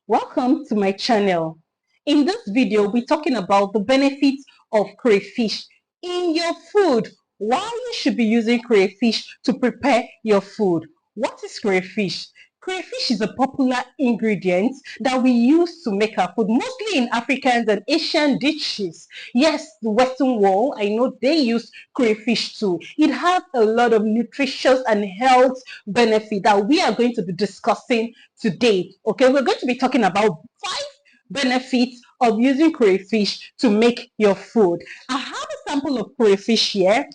Welcome to my channel. In this video, we're talking about the benefits of crayfish in your food. Why you should be using crayfish to prepare your food. What is crayfish? Crayfish is a popular ingredient that we use to make our food, mostly in African and Asian dishes. Yes, the Western world, I know they use crayfish too. It has a lot of nutritious and health benefit that we are going to be discussing today. Okay, we're going to be talking about 5 benefits of using crayfish to make your food. I have a sample of crayfish here.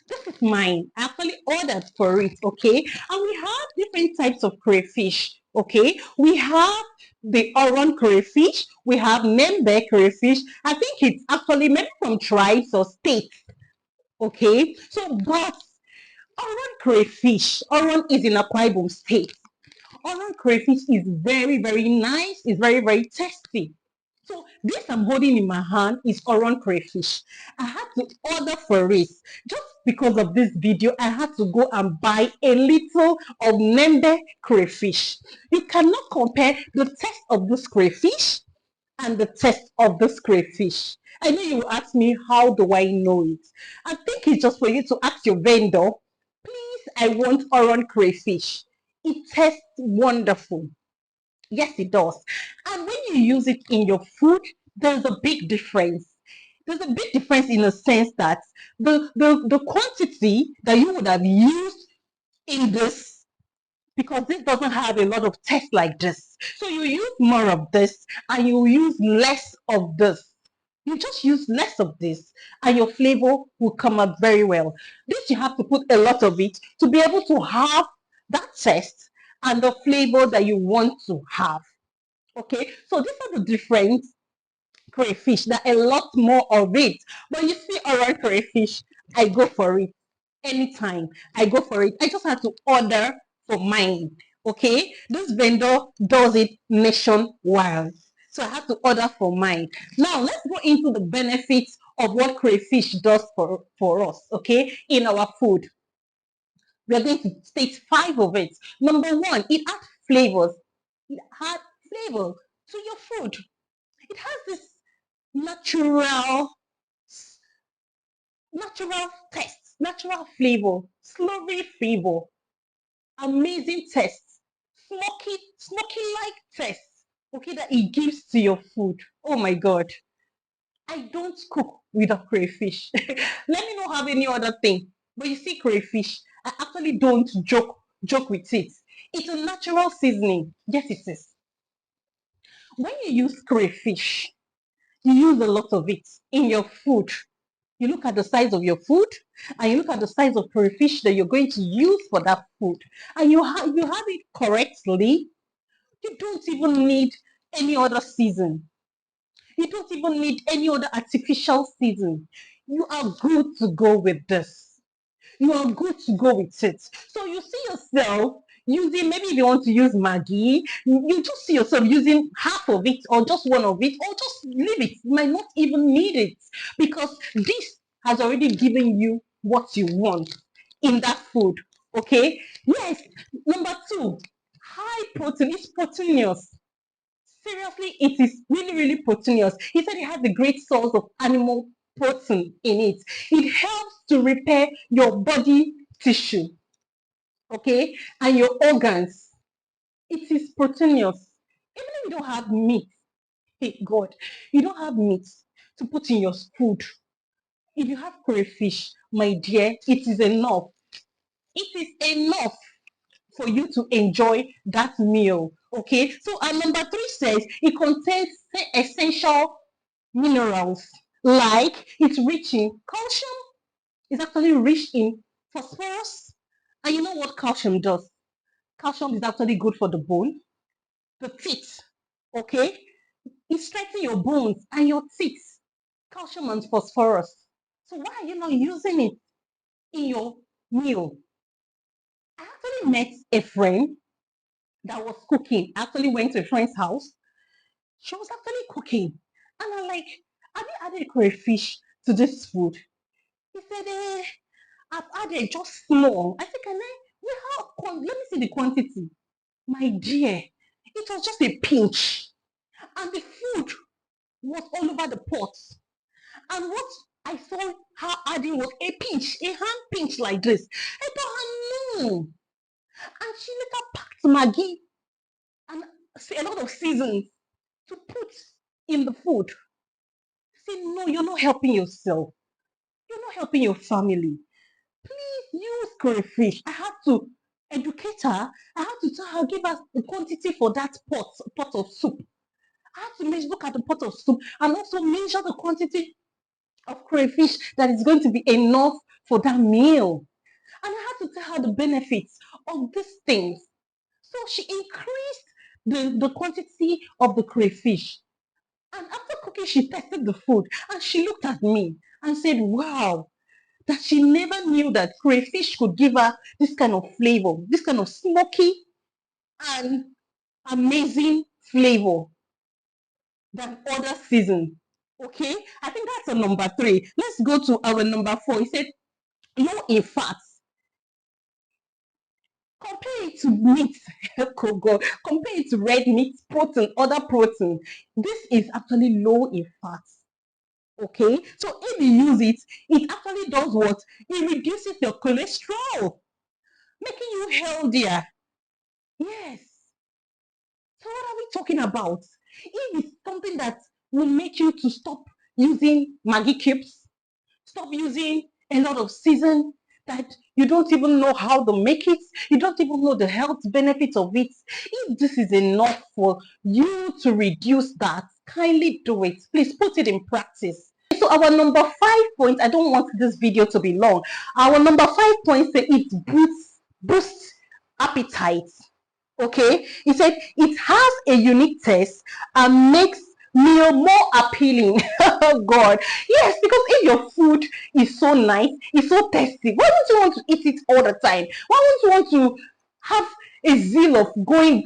This is mine. I actually ordered for it, okay? And we have different types of crayfish, okay? We have the oran crayfish. We have Nembe crayfish. I think it's actually maybe from tribes or states, okay? So, but oran crayfish, oran is in Akwa Ibom state. Oran crayfish is very, very nice. It's very, very tasty. So this I'm holding in my hand is oran crayfish. I had to order for it. Just because of this video, I had to go and buy a little of Nembe crayfish. You cannot compare the taste of this crayfish and the taste of this crayfish. I know you will ask me, how do I know it? I think it's just for you to ask your vendor, please, I want oran crayfish. It tastes wonderful. Yes, it does. And when you use it in your food, there's a big difference. There's a big difference in the sense that the quantity that you would have used in this, because this doesn't have a lot of taste like this. So you use more of this and you use less of this. You just use less of this and your flavor will come out very well. This you have to put a lot of it to be able to have that taste and the flavor that you want to have. Okay, so these are the different crayfish. There are a lot more of it. But you see, oral crayfish, I go for it anytime. I go for it. I just have to order for mine. Okay, this vendor does it nationwide. So I have to order for mine. Now let's go into the benefits of what crayfish does for us, okay, in our food. We are going to state 5 of it. Number 1, it adds flavors. It adds flavor to your food. It has this natural taste, natural flavor, slurry flavor, amazing taste, smoky like taste, okay, that it gives to your food. Oh my God. I don't cook with a crayfish. Let me not have any other thing. But you see, crayfish, I actually don't joke with it. It's a natural seasoning. Yes, it is. When you use crayfish, you use a lot of it in your food. You look at the size of your food and you look at the size of crayfish that you're going to use for that food, and you have it correctly. You don't even need any other season. You don't even need any other artificial season. You are good to go with this. You are good to go with it. So you see yourself using, maybe if you want to use Maggi, you just see yourself using half of it or just one of it, or just leave it. You might not even need it, because this has already given you what you want in that food. Okay. Yes. Number 2, high protein. It's proteinous. Seriously, it is really, really proteinous. He said it has a great source of animal protein in it. It helps to repair your body tissue, okay, and your organs. It is proteinous. Even if you don't have meat, hey God, you don't have meat to put in your food. If you have crayfish, my dear, it is enough. It is enough for you to enjoy that meal. Okay, so number 3 says it contains essential minerals, like it's rich in calcium. It's actually rich in phosphorus. And you know what calcium does? Calcium is actually good for the bone, the teeth. Okay, it strengthens your bones and your teeth. Calcium and phosphorus. So why are you not using it in your meal? I actually met a friend that was cooking. I actually went to a friend's house. She was actually cooking. And I'm like, have you added crayfish to this food? He said, I've added just small. I said, can I? Let me see the quantity. My dear, It was just a pinch. And the food was all over the pot. And what I saw her adding was a pinch, a hand pinch like this. I told her no. And she later packed Maggie and a lot of seasons to put in the food. Say, no, you're not helping yourself. You're not helping your family. Please use crayfish. I had to educate her. I had to tell her, give us the quantity for that pot of soup. I had to look at the pot of soup and also measure the quantity of crayfish that is going to be enough for that meal. And I had to tell her the benefits of these things. So she increased the quantity of the crayfish. And after cooking, she tested the food and she looked at me and said, wow, that she never knew that crayfish could give her this kind of flavor, this kind of smoky and amazing flavor than other seasons. Okay, I think that's a number 3. Let's go to our number 4. He said, low in fats. Compare it to meat, compare it to red meat, protein, other protein. This is actually low in fats. Okay, so if you use it, it actually does what? It reduces your cholesterol, making you healthier. Yes. So what are we talking about? If it's something that will make you to stop using Maggie cubes, stop using a lot of season that you don't even know how to make it, you don't even know the health benefits of it. If this is enough for you to reduce that, kindly do it. Please put it in practice. So our number 5 point, I don't want this video to be long. Our number 5 point say it boosts appetite. Okay, he said it has a unique taste and makes meal more appealing. Oh God, yes, because if your food is so nice, it's so tasty, why don't you want to eat it all the time? Why don't you want to have a zeal of eating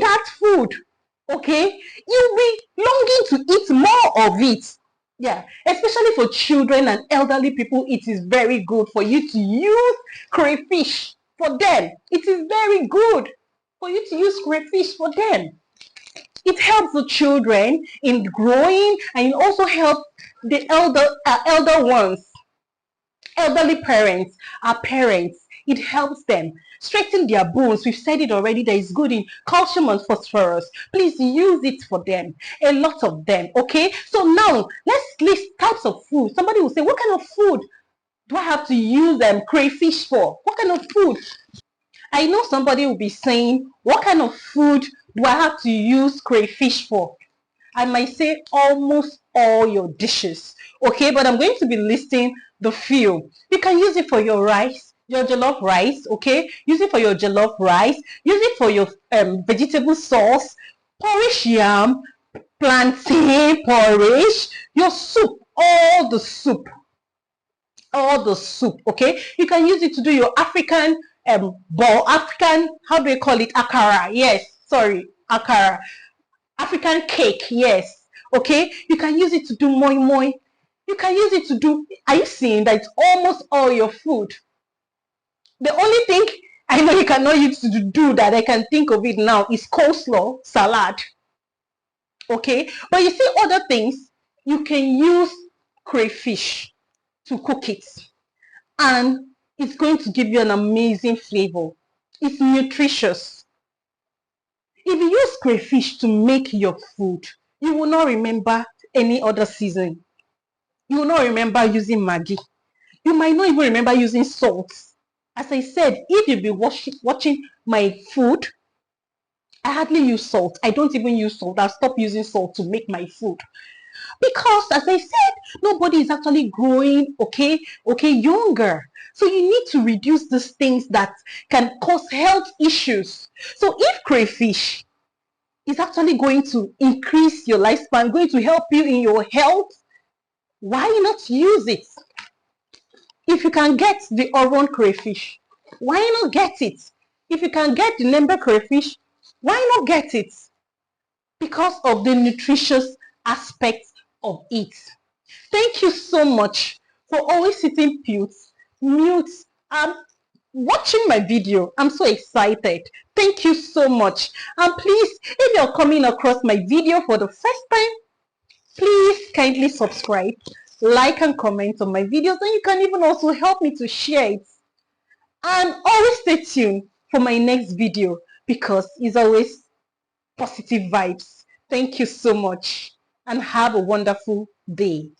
that food? Okay, you'll be longing to eat more of it. Yeah, especially for children and elderly people, it is very good for you to use crayfish for them. It is very good for you to use crayfish for them. It helps the children in growing, and it also helps the elder ones, elderly parents, our parents. It helps them strengthen their bones. We've said it already, that is good in calcium and phosphorus. Please use it for them, a lot of them. Okay, so now let's list types of food. Somebody will say, what kind of food do I have to use crayfish for? What kind of food? I know somebody will be saying, what kind of food do I have to use crayfish for? I might say almost all your dishes. Okay, but I'm going to be listing the few. You can use it for your rice, your jollof rice. Okay, use it for your jollof rice. Use it for your vegetable sauce, porridge yam, plantain porridge, your soup, all the soup. Okay, you can use it to do your African how do they call it, akara? Yes, sorry, akara, African cake. Yes, okay, you can use it to do moi moi. You can use it to do, are you seeing that it's almost all your food? The only thing I know you cannot use to do that I can think of it now is coleslaw salad. Okay, but you see other things, you can use crayfish to cook it, and it's going to give you an amazing flavor. It's nutritious. If you use crayfish to make your food, you will not remember any other season. You will not remember using Maggi. You might not even remember using salt. As I said, if you've been watching my food, I hardly use salt. I don't even use salt. I've stopped using salt to make my food. Because as I said, nobody is actually growing younger. So you need to reduce these things that can cause health issues. So if crayfish is actually going to increase your lifespan, going to help you in your health, why not use it? If you can get the oron crayfish, why not get it? If you can get the Nembe crayfish, why not get it? Because of the nutritious aspects of it. Thank you so much for always sitting mute, and watching my video. I'm so excited. Thank you so much. And please, if you're coming across my video for the first time, please kindly subscribe, like and comment on my videos, and you can even also help me to share it. And always stay tuned for my next video because it's always positive vibes. Thank you so much and have a wonderful day.